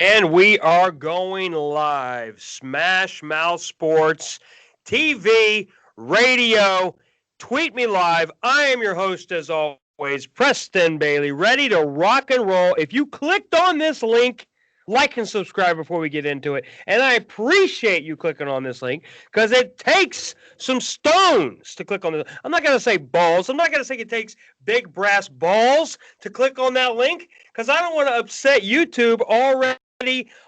And we are going live. Smash Mouth Sports, TV, radio. Tweet me live. I am your host, as always, Preston Bailey, ready to rock and roll. If you clicked on this link, like and subscribe before we get into it. And I appreciate you clicking on this link because it takes some stones to click on this. I'm not going to say balls. I'm not going to say it takes big brass balls to click on that link because I don't want to upset YouTube already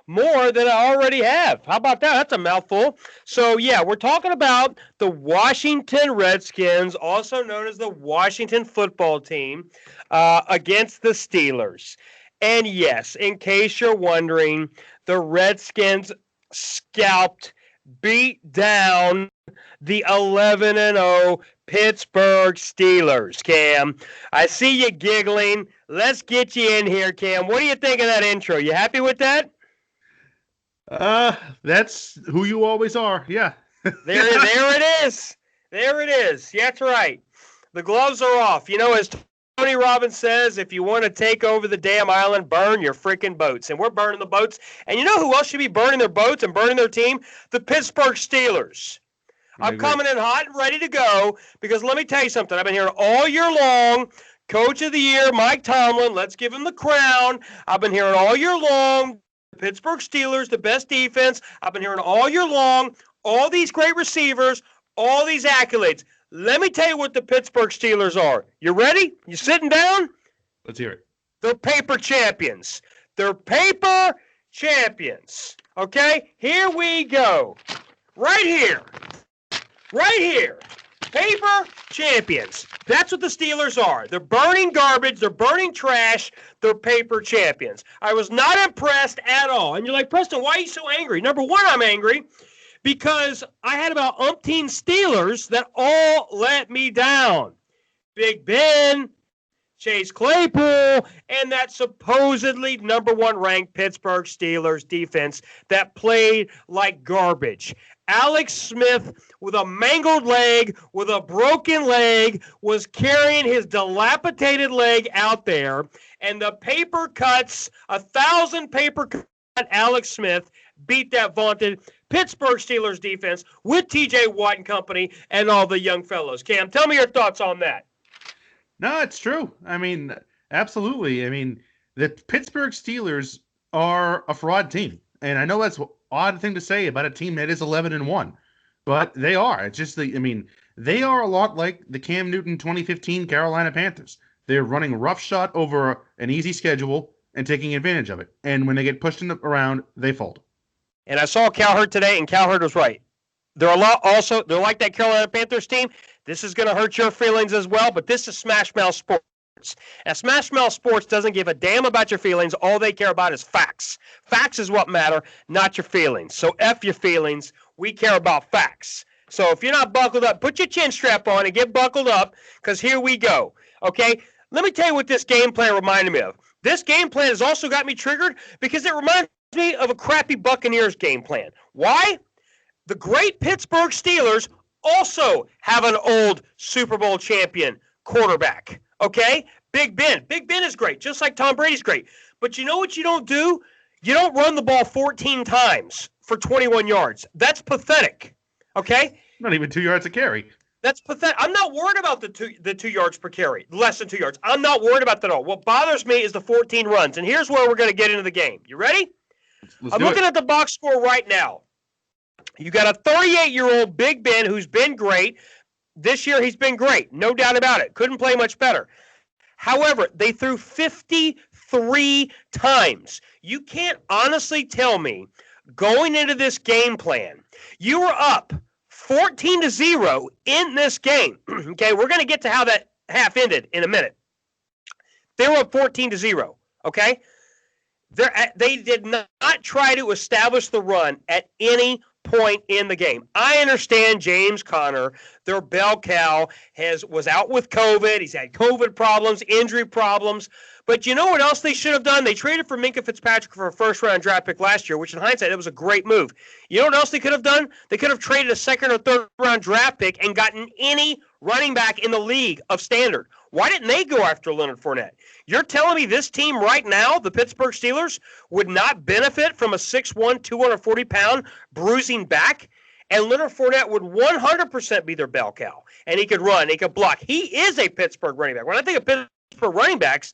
more than I already have. How about that? That's a mouthful. So, yeah, we're talking about the Washington Redskins, also known as the Washington football team, against the Steelers. And yes, in case you're wondering, the Redskins scalped, beat down the 11-0 Pittsburgh Steelers, Cam. I see you giggling. Let's get you in here, Cam. What do you think of that intro? You happy with that? That's who you always are. Yeah. There it is. There it is. Yeah, that's right. The gloves are off. You know, as Tony Robbins says, if you want to take over the damn island, burn your freaking boats. And we're burning the boats. And you know who else should be burning their boats and burning their team? The Pittsburgh Steelers. I'm coming in hot and ready to go because let me tell you something. I've been hearing all year long, Coach of the Year, Mike Tomlin, let's give him the crown. I've been hearing all year long, the Pittsburgh Steelers, the best defense. I've been hearing all year long, all these great receivers, all these accolades. Let me tell you what the Pittsburgh Steelers are. You ready? You sitting down? Let's hear it. They're paper champions. They're paper champions. Okay? Here we go. Right here. Right here. Paper champions. That's what the Steelers are. They're burning garbage. They're burning trash. They're paper champions. I was not impressed at all. And you're like, Preston, why are you so angry? Number one, I'm angry because I had about umpteen Steelers that all let me down. Big Ben, Chase Claypool, and that supposedly number one ranked Pittsburgh Steelers defense that played like garbage. Alex Smith, with a mangled leg, with a broken leg, was carrying his dilapidated leg out there, and the paper cuts, 1,000 paper cut Alex Smith beat that vaunted Pittsburgh Steelers defense with T.J. Watt and company and all the young fellows. Cam, tell me your thoughts on that. No, it's true. I mean, absolutely. I mean, the Pittsburgh Steelers are a fraud team. And I know that's an odd thing to say about a team that is 11-1, but they are. It's just they are a lot like the Cam Newton 2015 Carolina Panthers. They're running roughshod over an easy schedule and taking advantage of it. And when they get pushed around, they fold. And I saw Cowherd today, and Cowherd was right. They're like that Carolina Panthers team. This is going to hurt your feelings as well, but this is Smash Mouth Sports. And Smash Mouth Sports doesn't give a damn about your feelings. All they care about is facts. Facts is what matter, not your feelings. So F your feelings. We care about facts. So if you're not buckled up, put your chin strap on and get buckled up because here we go. Okay? Let me tell you what this game plan reminded me of. This game plan has also got me triggered because it reminds me of a crappy Buccaneers game plan. Why? The great Pittsburgh Steelers also have an old Super Bowl champion quarterback. Okay? Big Ben. Big Ben is great, just like Tom Brady's great. But you know what you don't do? You don't run the ball 14 times for 21 yards. That's pathetic. Okay? Not even 2 yards a carry. That's pathetic. I'm not worried about the 2 yards per carry, less than 2 yards. I'm not worried about that at all. What bothers me is the 14 runs. And here's where we're going to get into the game. You ready? I'm looking at the box score right now. You got a 38-year-old Big Ben who's been great. This year he's been great. No doubt about it. Couldn't play much better. However, they threw 53 times. You can't honestly tell me going into this game plan, you were up 14-0 in this game. Okay, we're going to get to how that half ended in a minute. They were up 14-0. Okay? They did not try to establish the run at any point in the game. I understand James Conner, their bell cow, was out with COVID. He's had COVID problems, injury problems. But you know what else they should have done? They traded for Minkah Fitzpatrick for a first-round draft pick last year, which in hindsight, it was a great move. You know what else they could have done? They could have traded a second or third-round draft pick and gotten any running back in the league of standard. Why didn't they go after Leonard Fournette? You're telling me this team right now, the Pittsburgh Steelers, would not benefit from a 6'1", 240-pound bruising back? And Leonard Fournette would 100% be their bell cow. And he could run, he could block. He is a Pittsburgh running back. When I think of Pittsburgh running backs,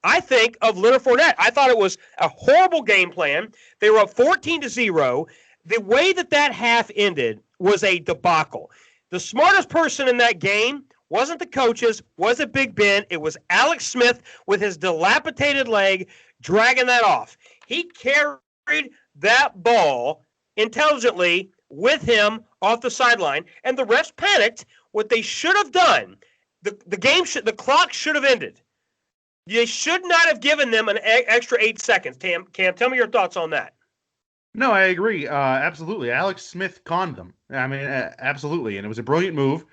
I think of Leonard Fournette. I thought it was a horrible game plan. They were up 14-0. The way that half ended was a debacle. The smartest person in that game wasn't the coaches, wasn't Big Ben. It was Alex Smith with his dilapidated leg dragging that off. He carried that ball intelligently with him off the sideline, and the refs panicked. What they should have done, the clock should have ended. They should not have given them an extra 8 seconds. Cam, tell me your thoughts on that. No, I agree. Absolutely. Alex Smith conned them. I mean, absolutely. And it was a brilliant move.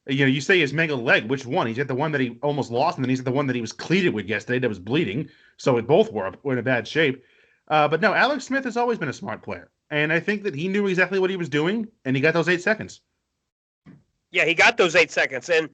You know, you say his mangled leg. Which one? He's at the one that he almost lost, and then he's at the one that he was cleated with yesterday that was bleeding. So it both were in a bad shape. But no, Alex Smith has always been a smart player. And I think that he knew exactly what he was doing, and he got those 8 seconds. Yeah, he got those 8 seconds. And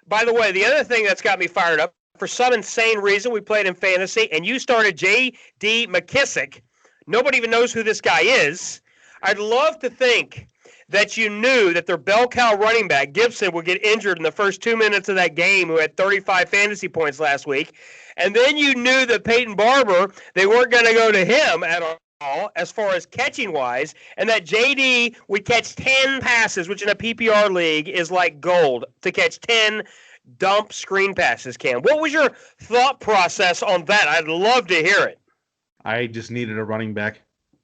by the way, the other thing that's got me fired up, for some insane reason, we played in fantasy, and you started J.D. McKissick. Nobody even knows who this guy is. I'd love to think that you knew that their bell cow running back, Gibson, would get injured in the first 2 minutes of that game, who had 35 fantasy points last week. And then you knew that Peyton Barber, they weren't going to go to him at all as far as catching-wise, and that J.D. would catch 10 passes, which in a PPR league is like gold, to catch 10 dump screen passes, Cam. What was your thought process on that? I'd love to hear it. I just needed a running back,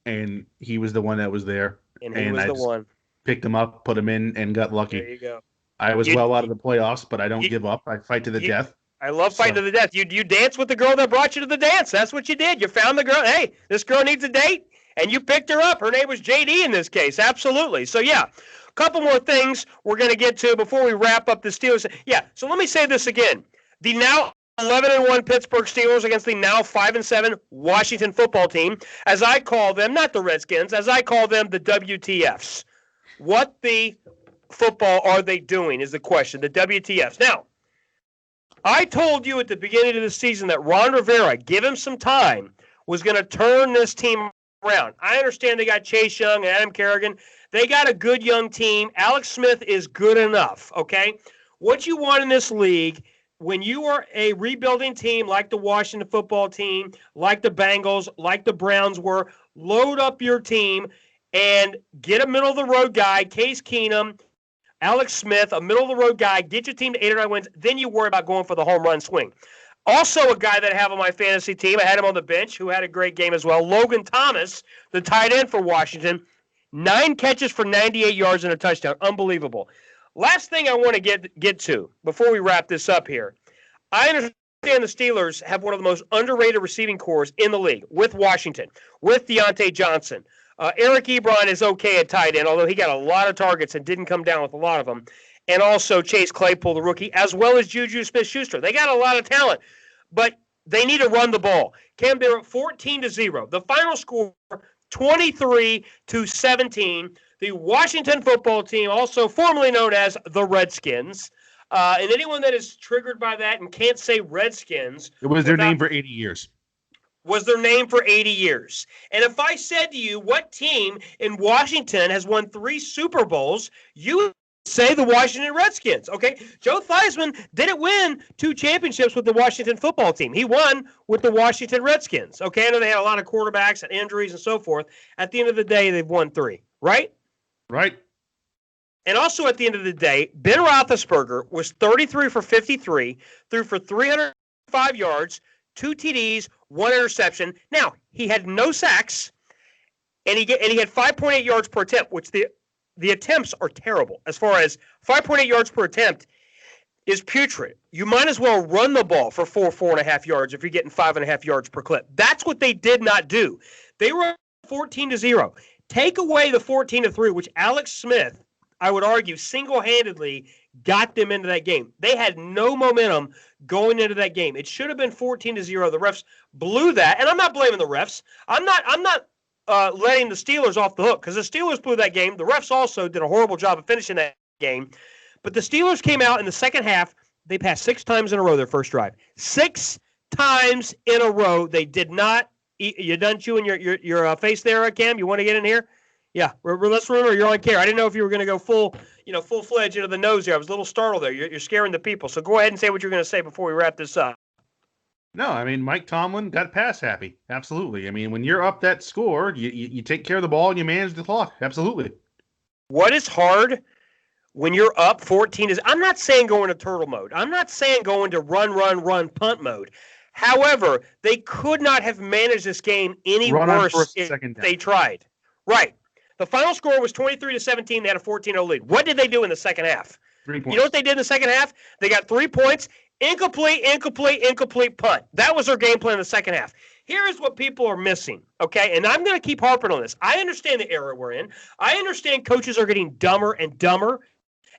and he was the one that was there. And he was the one. Picked him up, put him in, and got lucky. There you go. I was well out of the playoffs, but I don't give up. I fight to the death. I love fighting to the death. You dance with the girl that brought you to the dance. That's what you did. You found the girl. Hey, this girl needs a date, and you picked her up. Her name was JD in this case. Absolutely. So, yeah, a couple more things we're going to get to before we wrap up the Steelers. Yeah, so let me say this again. The now 11-1 Pittsburgh Steelers against the now 5-7 Washington football team, as I call them, not the Redskins, as I call them the WTFs. What the football are they doing is the question, the WTFs. Now, I told you at the beginning of the season that Ron Rivera, give him some time, was going to turn this team around. I understand they got Chase Young and Adam Kerrigan. They got a good young team. Alex Smith is good enough, okay? What you want in this league, when you are a rebuilding team like the Washington football team, like the Bengals, like the Browns were, load up your team and get a middle-of-the-road guy, Case Keenum, Alex Smith, a middle-of-the-road guy, get your team to 8 or 9 wins, then you worry about going for the home run swing. Also a guy that I have on my fantasy team, I had him on the bench, who had a great game as well, Logan Thomas, the tight end for Washington, 9 catches for 98 yards and a touchdown. Unbelievable. Last thing I want to get to before we wrap this up here. I understand the Steelers have one of the most underrated receiving corps in the league with Washington, with Deontay Johnson. Eric Ebron is okay at tight end, although he got a lot of targets and didn't come down with a lot of them. And also Chase Claypool, the rookie, as well as Juju Smith-Schuster. They got a lot of talent, but they need to run the ball. Cam, they're at 14-0. The final score, 23-17. The Washington football team, also formerly known as the Redskins. And anyone that is triggered by that and can't say Redskins. It was their name for 80 years. Was their name for 80 years. And if I said to you, what team in Washington has won 3 Super Bowls, you would say the Washington Redskins, okay? Joe Theismann didn't win 2 championships with the Washington football team. He won with the Washington Redskins, okay? I know they had a lot of quarterbacks and injuries and so forth. At the end of the day, they've won 3, right? Right. And also at the end of the day, Ben Roethlisberger was 33 for 53, threw for 305 yards, 2 TDs, 1 interception. Now, he had no sacks, and he had 5.8 yards per attempt, which the attempts are terrible. As far as 5.8 yards per attempt is putrid. You might as well run the ball for 4.5 yards if you're getting 5.5 yards per clip. That's what they did not do. They were 14-0. Take away the 14-3, which Alex Smith, I would argue, single-handedly got them into that game. They had no momentum going into that game. It should have been 14-0. The refs blew that, and I'm not blaming the refs. I'm not letting the Steelers off the hook because the Steelers blew that game. The refs also did a horrible job of finishing that game. But the Steelers came out in the second half. They passed 6 times in a row their first drive. 6 times in a row they did not. You done chewing your face there, Cam? You want to get in here? Yeah, let's remember you're on camera. I didn't know if you were going to go full-fledged into the nose there. I was a little startled there. You're scaring the people. So go ahead and say what you're going to say before we wrap this up. No, I mean, Mike Tomlin got pass happy. Absolutely. I mean, when you're up that score, you take care of the ball and you manage the clock. Absolutely. What is hard when you're up 14 is, I'm not saying go into turtle mode. I'm not saying go into run, punt mode. However, they could not have managed this game any worse if they tried. Right. The final score was 23-17. They had a 14-0 lead. What did they do in the second half? 3 points. You know what they did in the second half? They got 3 points. Incomplete punt. That was their game plan in the second half. Here is what people are missing, okay? And I'm going to keep harping on this. I understand the era we're in. I understand coaches are getting dumber and dumber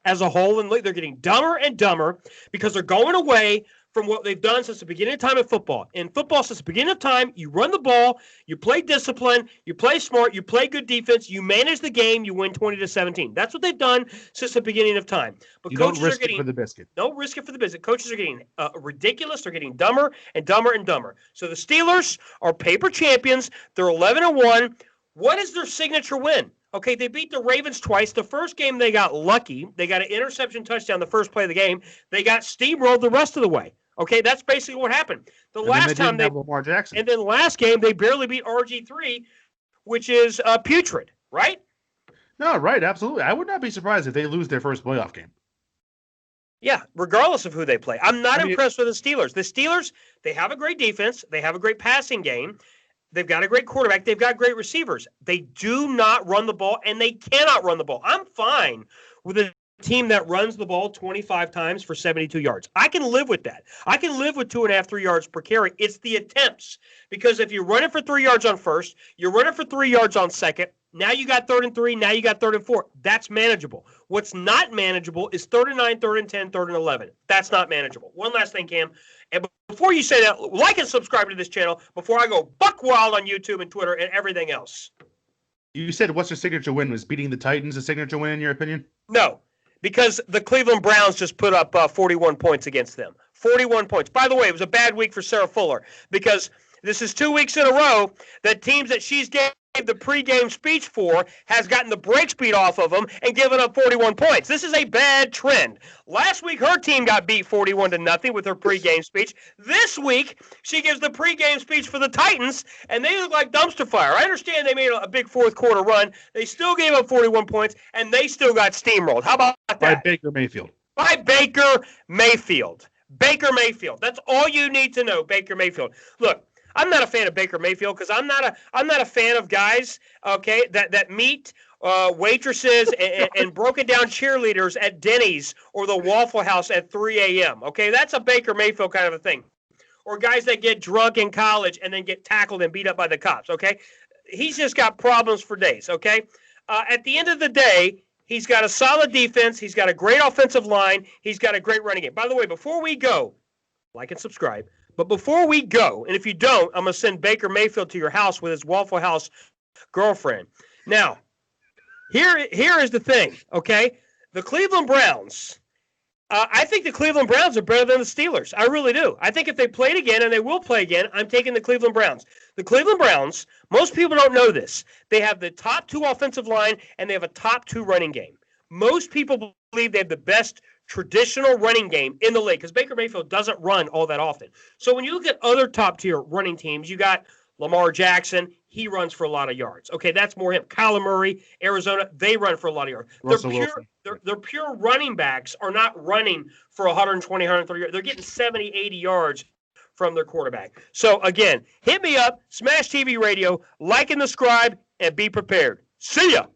as a whole, and they're getting dumber and dumber because they're going away from what they've done since the beginning of time in football. In football, since the beginning of time, you run the ball, you play discipline, you play smart, you play good defense, you manage the game, you win 20-17. That's what they've done since the beginning of time. But you coaches don't risk are getting it for the biscuit. Don't risk it for the biscuit. Coaches are getting ridiculous. They're getting dumber and dumber and dumber. So the Steelers are paper champions. They're 11-1. What is their signature win? Okay, they beat the Ravens twice. The first game they got lucky. They got an interception touchdown the first play of the game. They got steamrolled the rest of the way. Okay, that's basically what happened. The last time they Lamar Jackson. And then last game they barely beat RG3, which is putrid, right? No, right, absolutely. I would not be surprised if they lose their first playoff game. Yeah, regardless of who they play. I'm not impressed with the Steelers. The Steelers, they have a great defense. They have a great passing game. They've got a great quarterback. They've got great receivers. They do not run the ball, and they cannot run the ball. I'm fine with a team that runs the ball 25 times for 72 yards. I can live with that. I can live with 2.5, 3 yards per carry. It's the attempts. Because if you're running for 3 yards on first, you're running for 3 yards on second, now you got 3rd and 3, now you got 3rd and 4. That's manageable. What's not manageable is 3rd and 9, 3rd and 10, 3rd and 11. That's not manageable. One last thing, Cam. And before you say that, like and subscribe to this channel before I go buck wild on YouTube and Twitter and everything else. You said what's their signature win? Was beating the Titans a signature win in your opinion? No. Because the Cleveland Browns just put up 41 points against them. 41 points. By the way, it was a bad week for Sarah Fuller because this is 2 weeks in a row that teams that she's gave the pregame speech for has gotten the break speed off of them and given up 41 points. This is a bad trend. Last week, her team got beat 41-0 with her pregame speech. This week, she gives the pregame speech for the Titans, and they look like dumpster fire. I understand they made a big fourth quarter run. They still gave up 41 points, and they still got steamrolled. How about that? By Baker Mayfield. By Baker Mayfield. Baker Mayfield. That's all you need to know, Baker Mayfield. Look, I'm not a fan of Baker Mayfield because I'm not a fan of guys, okay, that meet waitresses and broken down cheerleaders at Denny's or the Waffle House at 3 a.m. Okay, that's a Baker Mayfield kind of a thing. Or guys that get drunk in college and then get tackled and beat up by the cops. Okay, he's just got problems for days. Okay, at the end of the day, he's got a solid defense. He's got a great offensive line. He's got a great running game. By the way, before we go, like and subscribe. But before we go, and if you don't, I'm going to send Baker Mayfield to your house with his Waffle House girlfriend. Now, here is the thing, okay? The Cleveland Browns, I think the Cleveland Browns are better than the Steelers. I really do. I think if they played again, and they will play again, I'm taking the Cleveland Browns. The Cleveland Browns, most people don't know this. They have the top 2 offensive line, and they have a top 2 running game. Most people believe they have the best traditional running game in the league because Baker Mayfield doesn't run all that often. So when you look at other top-tier running teams, you got Lamar Jackson. He runs for a lot of yards. Okay, that's more him. Kyler Murray, Arizona, they run for a lot of yards. Their pure running backs are not running for 120, 130 yards. They're getting 70, 80 yards from their quarterback. So, again, hit me up, Smash TV Radio, like and subscribe, and be prepared. See ya!